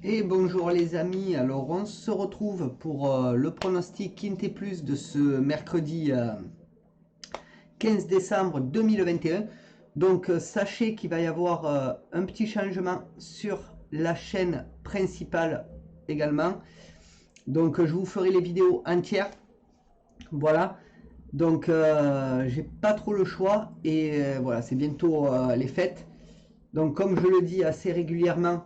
Et bonjour les amis, alors on se retrouve pour le pronostic Quintet Plus de ce mercredi 15 décembre 2021. Donc sachez qu'il va y avoir un petit changement sur la chaîne principale également. Donc je vous ferai les vidéos entières. Voilà. Donc j'ai pas trop le choix et voilà, c'est bientôt les fêtes. Donc comme je le dis assez régulièrement,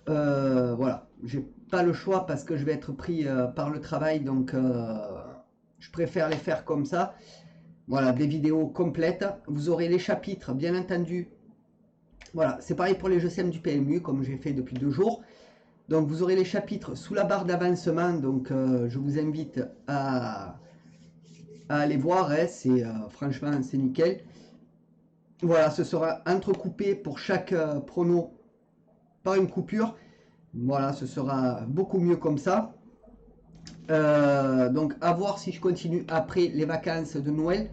voilà, j'ai pas le choix parce que je vais être pris par le travail, donc je préfère les faire comme ça. Voilà, des vidéos complètes. Vous aurez les chapitres, bien entendu. Voilà, c'est pareil pour les jeux SEM du PMU, comme j'ai fait depuis 2 jours. Donc vous aurez les chapitres sous la barre d'avancement, donc je vous invite à aller voir, hein, c'est franchement c'est nickel. Voilà, ce sera entrecoupé pour chaque prono par une coupure. Voilà, ce sera beaucoup mieux comme ça. Donc à voir si je continue après les vacances de Noël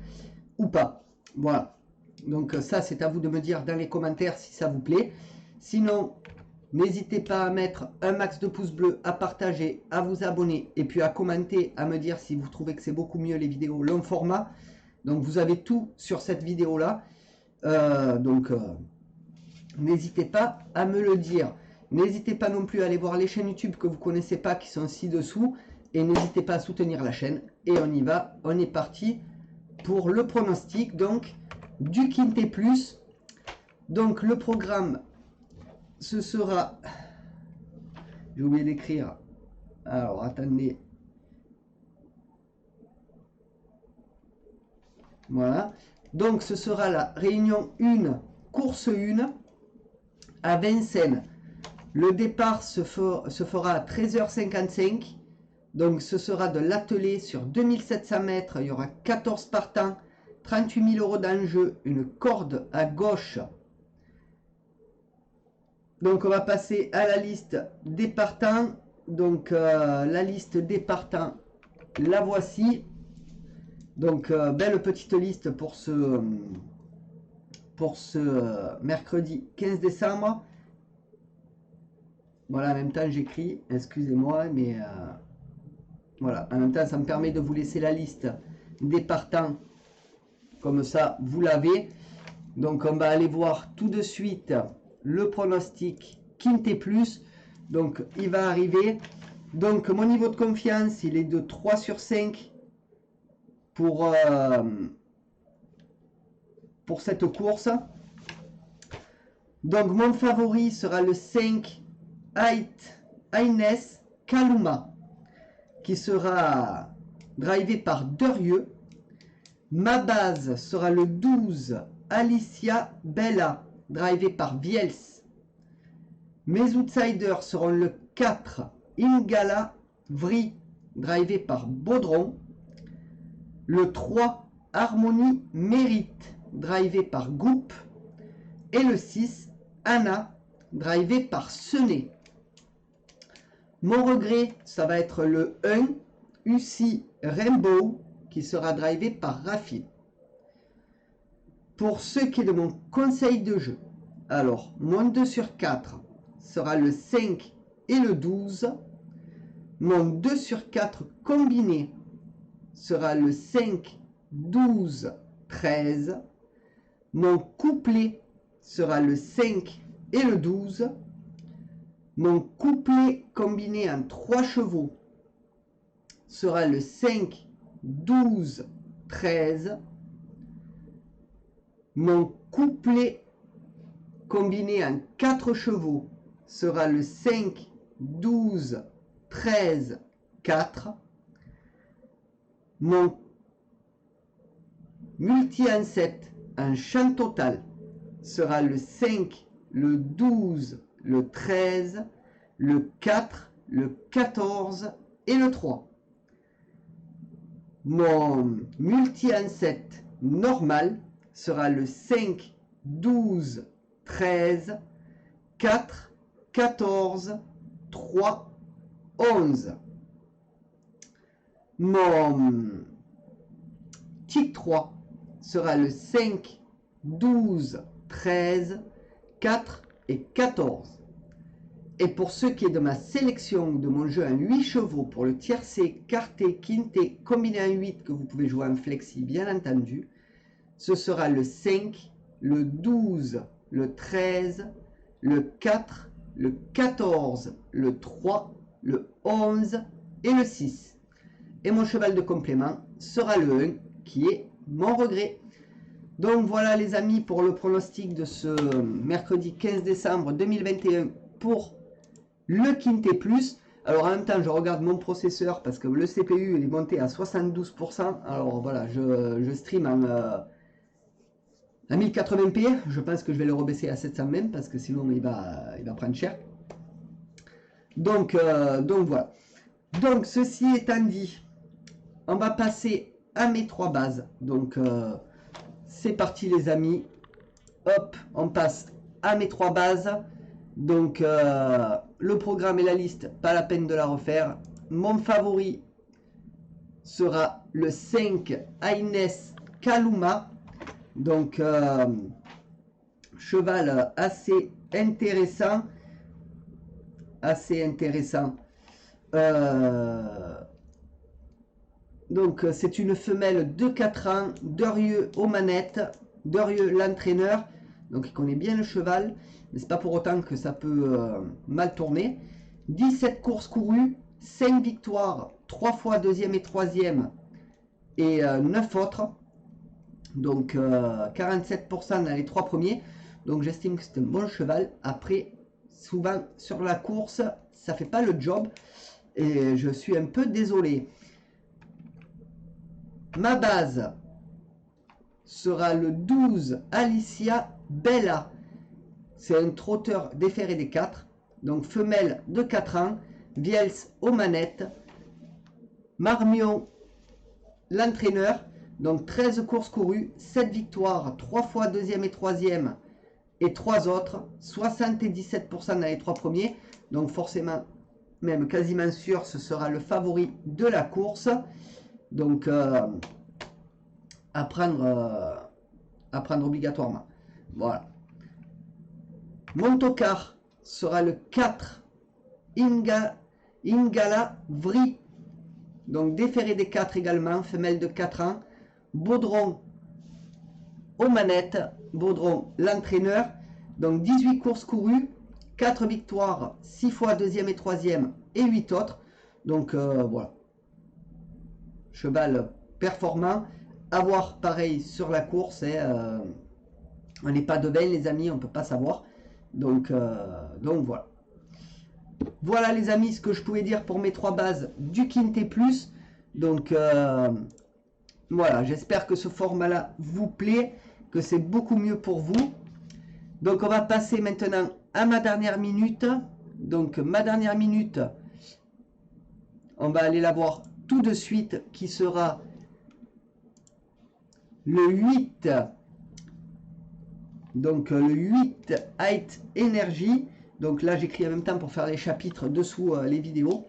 ou pas. Voilà. Donc ça c'est à vous de me dire dans les commentaires si ça vous plaît. Sinon, n'hésitez pas à mettre un max de pouces bleus, à partager, à vous abonner et puis à commenter, à me dire si vous trouvez que c'est beaucoup mieux les vidéos long format. Donc vous avez tout sur cette vidéo là. N'hésitez pas à me le dire. N'hésitez pas non plus à aller voir les chaînes YouTube que vous ne connaissez pas qui sont ci-dessous. Et n'hésitez pas à soutenir la chaîne. Et on y va, on est parti pour le pronostic donc du Quintet Plus. Donc le programme, ce sera... J'ai oublié d'écrire. Alors attendez. Voilà. Donc ce sera la réunion 1, course 1 à Vincennes. Le départ se fera à 13h55. Donc ce sera de l'attelé sur 2700 mètres. Il y aura 14 partants, 38 000 € d'enjeu, une corde à gauche. Donc on va passer à la liste des partants. Donc la liste des partants, la voici. Donc belle petite liste pour ce mercredi 15 décembre. Voilà, en même temps j'écris, excusez-moi, mais voilà, en même temps ça me permet de vous laisser la liste des partants, comme ça vous l'avez. Donc on va aller voir tout de suite le pronostic Quintet Plus. Donc il va arriver. Donc mon niveau de confiance il est de 3 sur 5 pour cette course. Donc mon favori sera le 5 Aines Kaluma, qui sera drivé par Derieux. Ma base sera le 12 Alicia Bella, drivé par Viels. Mes outsiders seront le 4 Ingala Vri, drivé par Baudron. Le 3 Harmonie Mérite, drivé par Goup. Et le 6 Anna, drivé par Sené. Mon regret, ça va être le 1 UC Rainbow, qui sera drivé par Rafi. Pour ce qui est de mon conseil de jeu, alors mon 2 sur 4 sera le 5 et le 12. Mon 2 sur 4 combiné sera le 5, 12, 13. Mon couplet sera le 5 et le 12. Mon couplet combiné en 3 chevaux sera le 5, 12, 13. Mon couplet combiné en 4 chevaux sera le 5, 12, 13, 4. Mon multi en 7 en champ total sera le 5, le 12, le 13, le 4, le 14 et le 3. Mon multi en 7 normal sera le 5, 12, 13, 4, 14, 3, 11. Mon tic 3 sera le 5, 12, 13, 4 et 14. Et pour ce qui est de ma sélection de mon jeu en 8 chevaux pour le tiercé, quarté, quinté, combiné en 8 que vous pouvez jouer en flexi bien entendu, ce sera le 5, le 12, le 13, le 4, le 14, le 3, le 11 et le 6. Et mon cheval de complément sera le 1 qui est mon regret. Donc voilà les amis pour le pronostic de ce mercredi 15 décembre 2021 pour le Quinté Plus. Alors en même temps je regarde mon processeur parce que le CPU il est monté à 72%. Alors voilà, je stream en 1080p. Je pense que je vais le rebaisser à 700 même parce que sinon il va prendre cher. Donc voilà. Donc ceci étant dit, on va passer à mes 3 bases. Donc c'est parti les amis. Hop, on passe à mes 3 bases. Donc le programme et la liste, pas la peine de la refaire. Mon favori sera le 5 Aines Kaluma. Donc cheval assez intéressant. Donc c'est une femelle de 4 ans, Derieux aux manettes, Derieux l'entraîneur, donc il connaît bien le cheval, mais c'est pas pour autant que ça peut mal tourner. 17 courses courues, 5 victoires, 3 fois deuxième et troisième et 9 autres, donc 47% dans les 3 premiers, donc j'estime que c'est un bon cheval. Après souvent sur la course ça fait pas le job et je suis un peu désolé. Ma base sera le 12 Alicia Bella. C'est un trotteur déféré des 4. Donc femelle de 4 ans. Viels aux manettes. Marmion l'entraîneur. Donc 13 courses courues. 7 victoires. 3 fois deuxième et troisième. Et 3 autres. 77% dans les 3 premiers. Donc forcément, même quasiment sûr, ce sera le favori de la course. Donc à prendre obligatoirement. Voilà. Mon tocard sera le 4 Ingala Vri. Donc déféré des 4 également, femelle de 4 ans. Baudron aux manettes, Baudron l'entraîneur. Donc 18 courses courues, 4 victoires, 6 fois deuxième et troisième et 8 autres. Donc voilà. Cheval performant. À voir pareil sur la course. On n'est pas de veille les amis, on ne peut pas savoir. Donc voilà. Voilà les amis ce que je pouvais dire pour mes 3 bases du Quinté Plus. Donc voilà, j'espère que ce format là vous plaît, que c'est beaucoup mieux pour vous. Donc on va passer maintenant à ma dernière minute. Donc ma dernière minute, on va aller la voir tout de suite, qui sera le 8. Donc le 8 Height Energy. Donc là j'écris en même temps pour faire les chapitres dessous les vidéos.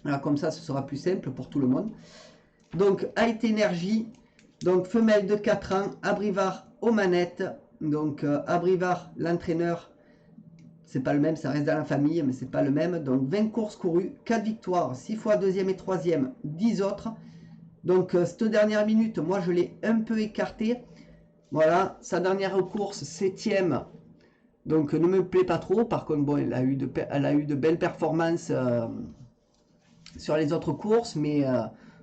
Alors comme ça ce sera plus simple pour tout le monde. Donc Height Energy. Donc femelle de 4 ans, Abrivard aux manettes. Donc Abrivard l'entraîneur. C'est pas le même, ça reste dans la famille, mais c'est pas le même. Donc 20 courses courues, 4 victoires, 6 fois deuxième et troisième, 10 autres. Donc cette dernière minute, moi je l'ai un peu écarté. Voilà, sa dernière course, 7ème. Donc ne me plaît pas trop. Par contre, bon, elle a eu de belles performances sur les autres courses. Mais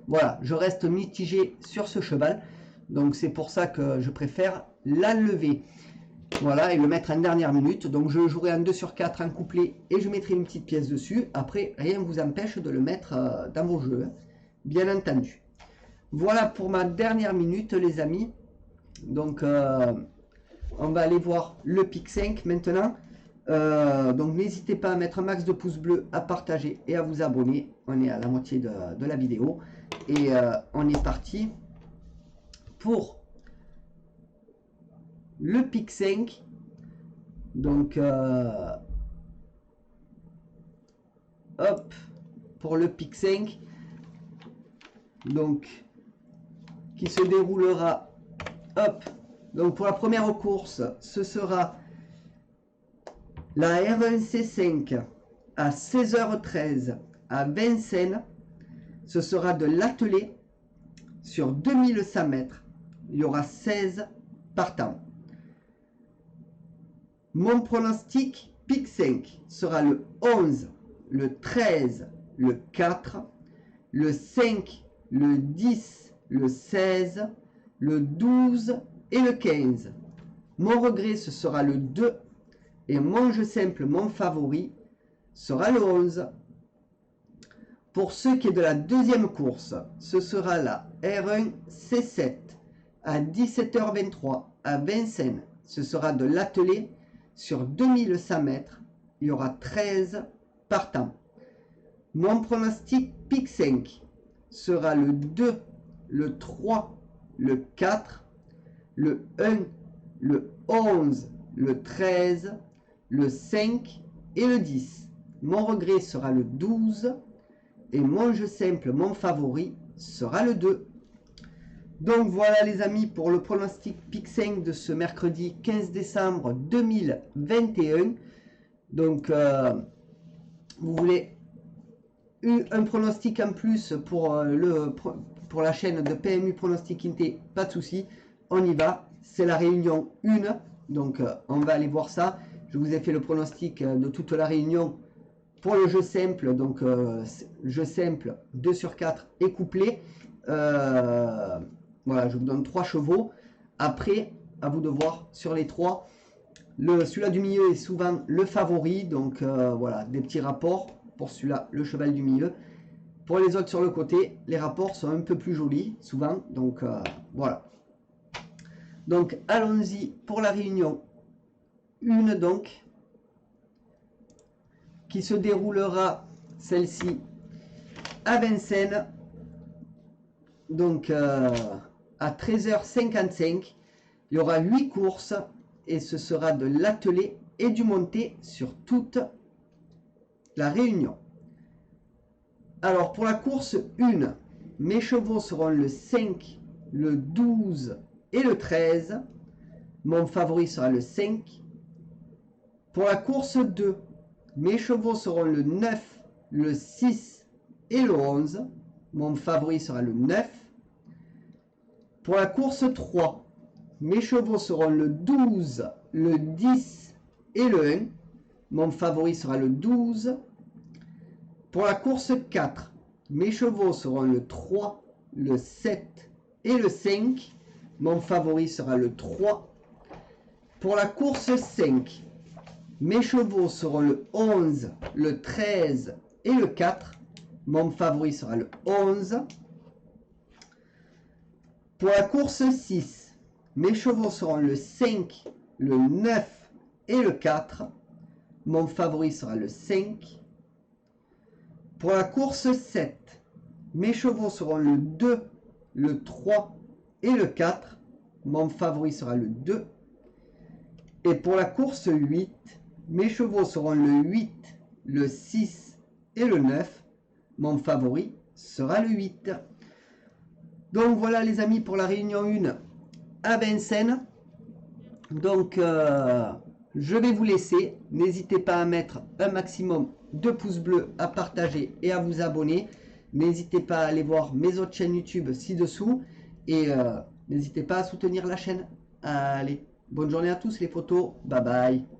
voilà, je reste mitigé sur ce cheval. Donc c'est pour ça que je préfère l'enlever. Voilà, et le mettre en dernière minute. Donc je jouerai en 2 sur 4 en couplet et je mettrai une petite pièce dessus. Après, rien ne vous empêche de le mettre dans vos jeux, hein, bien entendu. Voilà pour ma dernière minute les amis. Donc on va aller voir le pic 5 maintenant. Donc n'hésitez pas à mettre un max de pouces bleus, à partager et à vous abonner. On est à la moitié de la vidéo. Et on est parti pour le pic 5. Donc hop, pour le pic 5. Donc qui se déroulera, hop, donc pour la première course, ce sera la R1C5 à 16h13 à Vincennes, ce sera de l'attelé sur 2100 mètres. Il y aura 16 partants. Mon pronostic pic 5 sera le 11, le 13, le 4, le 5, le 10, le 16, le 12 et le 15. Mon regret, ce sera le 2 et mon jeu simple, mon favori, sera le 11. Pour ce qui est de la deuxième course, ce sera la R1 C7 à 17h23 à Vincennes. Ce sera de l'attelé sur 2100 mètres. Il y aura 13 partants. Mon pronostic pic 5 sera le 2, le 3, le 4, le 1, le 11, le 13, le 5 et le 10. Mon regret sera le 12 et mon jeu simple, mon favori, sera le 2. Donc voilà les amis pour le pronostic pic 5 de ce mercredi 15 décembre 2021. Donc vous voulez un pronostic en plus pour la chaîne de PMU Pronostic Inté, pas de souci, on y va. C'est la réunion 1, donc on va aller voir ça. Je vous ai fait le pronostic de toute la réunion pour le jeu simple, donc jeu simple 2 sur 4 et couplé. Voilà, je vous donne 3 chevaux. Après, à vous de voir sur les 3. Celui-là du milieu est souvent le favori, donc voilà, des petits rapports pour celui-là, le cheval du milieu. Pour les autres sur le côté, les rapports sont un peu plus jolis, souvent, donc voilà. Donc allons-y pour la réunion 1, donc, qui se déroulera, celle-ci, à Vincennes, donc à 13h55. Il y aura 8 courses et ce sera de l'attelé et du monté sur toute la réunion. Alors pour la course 1, mes chevaux seront le 5, le 12 et le 13. Mon favori sera le 5. Pour la course 2, mes chevaux seront le 9, le 6 et le 11. Mon favori sera le 9. Pour la course 3, mes chevaux seront le 12, le 10 et le 1. Mon favori sera le 12. Pour la course 4, mes chevaux seront le 3, le 7 et le 5. Mon favori sera le 3. Pour la course 5, mes chevaux seront le 11, le 13 et le 4. Mon favori sera le 11. Pour la course 6, mes chevaux seront le 5, le 9 et le 4. Mon favori sera le 5. Pour la course 7, mes chevaux seront le 2, le 3 et le 4. Mon favori sera le 2. Et pour la course 8, mes chevaux seront le 8, le 6 et le 9. Mon favori sera le 8. Donc voilà les amis pour la réunion 1 à Vincennes. Donc je vais vous laisser. N'hésitez pas à mettre un maximum de pouces bleus, à partager et à vous abonner. N'hésitez pas à aller voir mes autres chaînes YouTube ci-dessous. Et n'hésitez pas à soutenir la chaîne. Allez, bonne journée à tous les photos. Bye bye.